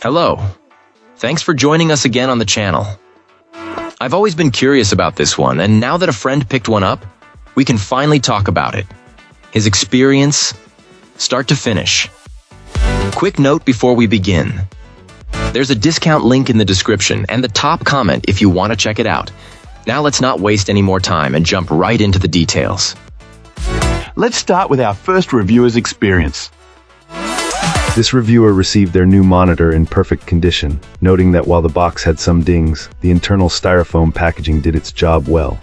Hello. Thanks for joining us again on the channel. I've always been curious about this one, and now that a friend picked one up, we can finally talk about it. His experience, start to finish. Quick note before we begin. There's a discount link in the description and the top comment if you want to check it out. Now let's not waste any more time and jump right into the details. Let's start with our first reviewer's experience. This reviewer received their new monitor in perfect condition, noting that while the box had some dings, the internal styrofoam packaging did its job well.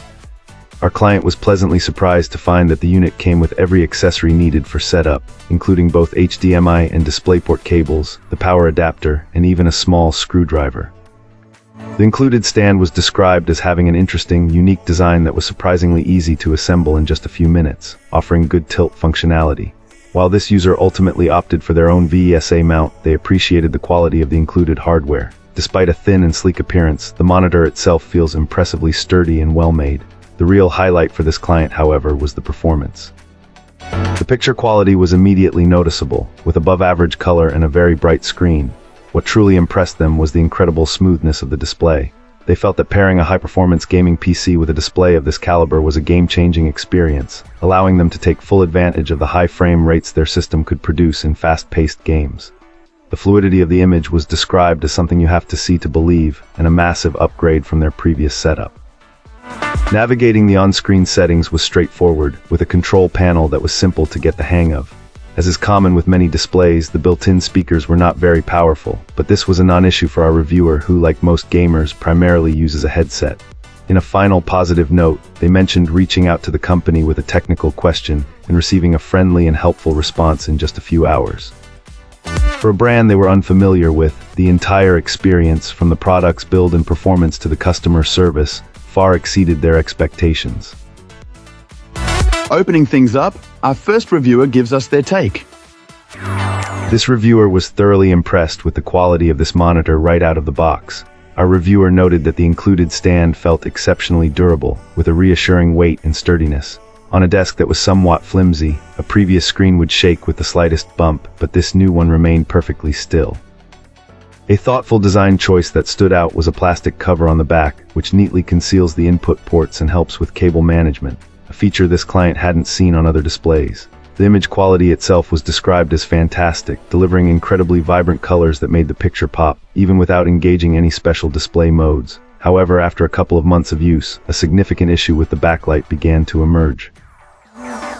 Our client was pleasantly surprised to find that the unit came with every accessory needed for setup, including both HDMI and DisplayPort cables, the power adapter, and even a small screwdriver. The included stand was described as having an interesting, unique design that was surprisingly easy to assemble in just a few minutes, offering good tilt functionality. While this user ultimately opted for their own VESA mount, they appreciated the quality of the included hardware. Despite a thin and sleek appearance, the monitor itself feels impressively sturdy and well-made. The real highlight for this client, however, was the performance. The picture quality was immediately noticeable, with above-average color and a very bright screen. What truly impressed them was the incredible smoothness of the display. They felt that pairing a high-performance gaming PC with a display of this caliber was a game-changing experience, allowing them to take full advantage of the high frame rates their system could produce in fast-paced games. The fluidity of the image was described as something you have to see to believe, and a massive upgrade from their previous setup. Navigating the on-screen settings was straightforward, with a control panel that was simple to get the hang of. As is common with many displays, the built-in speakers were not very powerful, but this was a non-issue for our reviewer who, like most gamers, primarily uses a headset. In a final positive note, they mentioned reaching out to the company with a technical question and receiving a friendly and helpful response in just a few hours. For a brand they were unfamiliar with, the entire experience, from the product's build and performance to the customer service, far exceeded their expectations. Opening things up, our first reviewer gives us their take. This reviewer was thoroughly impressed with the quality of this monitor right out of the box. Our reviewer noted that the included stand felt exceptionally durable, with a reassuring weight and sturdiness. On a desk that was somewhat flimsy, a previous screen would shake with the slightest bump, but this new one remained perfectly still. A thoughtful design choice that stood out was a plastic cover on the back, which neatly conceals the input ports and helps with cable management, a feature this client hadn't seen on other displays. The image quality itself was described as fantastic, delivering incredibly vibrant colors that made the picture pop, even without engaging any special display modes. However, after a couple of months of use, a significant issue with the backlight began to emerge.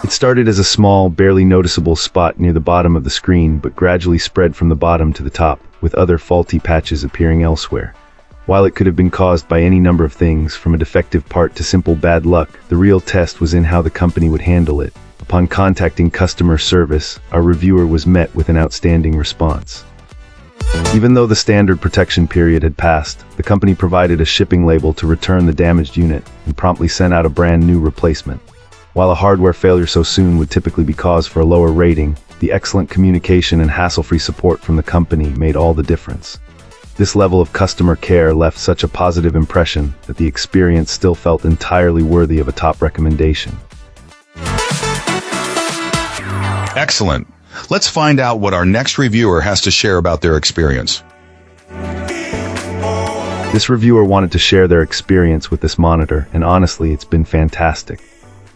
It started as a small, barely noticeable spot near the bottom of the screen, but gradually spread from the bottom to the top, with other faulty patches appearing elsewhere. While it could have been caused by any number of things, from a defective part to simple bad luck, the real test was in how the company would handle it. Upon contacting customer service, our reviewer was met with an outstanding response. Even though the standard protection period had passed, the company provided a shipping label to return the damaged unit and promptly sent out a brand new replacement. While a hardware failure so soon would typically be cause for a lower rating, the excellent communication and hassle-free support from the company made all the difference. This level of customer care left such a positive impression that the experience still felt entirely worthy of a top recommendation. Excellent. Let's find out what our next reviewer has to share about their experience. This reviewer wanted to share their experience with this monitor, and honestly, it's been fantastic.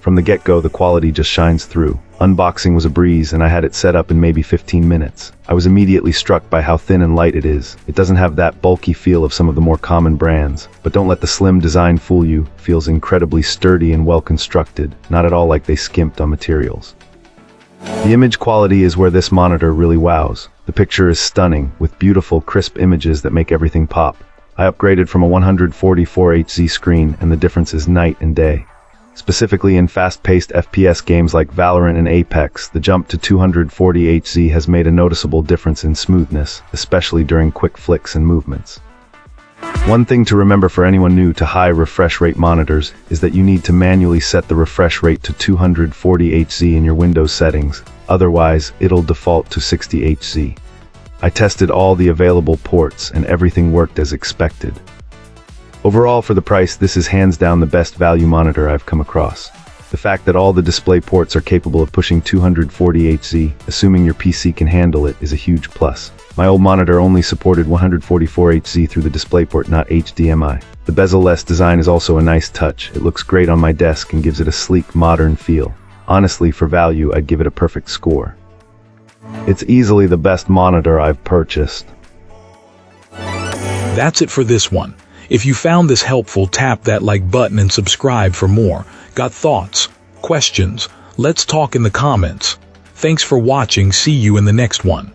From the get-go, the quality just shines through. Unboxing was a breeze, and I had it set up in maybe 15 minutes. I was immediately struck by how thin and light it is. It doesn't have that bulky feel of some of the more common brands, but don't let the slim design fool you. It feels incredibly sturdy and well constructed, not at all like they skimped on materials. The image quality is where this monitor really wows. The picture is stunning, with beautiful, crisp images that make everything pop. I upgraded from a 144Hz screen, and the difference is night and day. Specifically in fast-paced FPS games like Valorant and Apex, the jump to 240Hz has made a noticeable difference in smoothness, especially during quick flicks and movements. One thing to remember for anyone new to high refresh rate monitors is that you need to manually set the refresh rate to 240Hz in your Windows settings, otherwise it'll default to 60Hz. I tested all the available ports and everything worked as expected. Overall, for the price, this is hands down the best value monitor I've come across. The fact that all the display ports are capable of pushing 240Hz, assuming your PC can handle it, is a huge plus. My old monitor only supported 144Hz through the DisplayPort, not HDMI. The bezel-less design is also a nice touch. It looks great on my desk and gives it a sleek, modern feel. Honestly, for value, I'd give it a perfect score. It's easily the best monitor I've purchased. That's it for this one. If you found this helpful, tap that like button and subscribe for more. Got thoughts? Questions? Let's talk in the comments. Thanks for watching. See you in the next one.